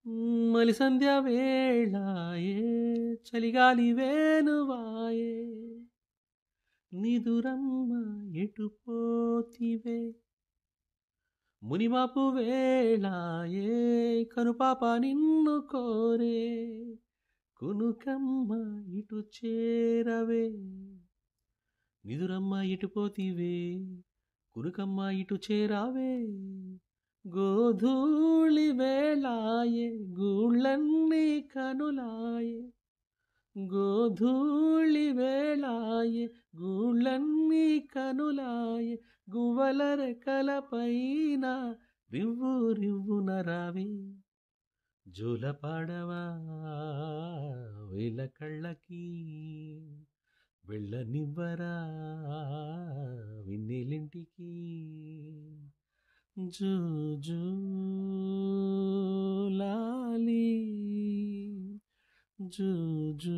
మలి సంధ్య వేళాయే చలిగాలి వేనువాయే నిదురమ్మ ఎటు పోతివే మునిమాపు వేళాయే కనుపాప నిన్ను కోరే కునుకమ్మ ఇటు చేరవే నిదురమ్మ ఇటు పోతివే కునుకమ్మ ఇటు చేరావే గోధూళి వేళాయే గూళ్ళన్నీ కనులాయే గోధూళి వేళాయే గూళ్ళన్నీ కనులాయే గువ్వల రెక్కల పైన రివ్వు రివ్వున రావే జోలపాడవా వేల కళ్ళకి వెళ్ళనివ్వరా వెన్నెలింటికి జూ జూ లాలి జూ జూ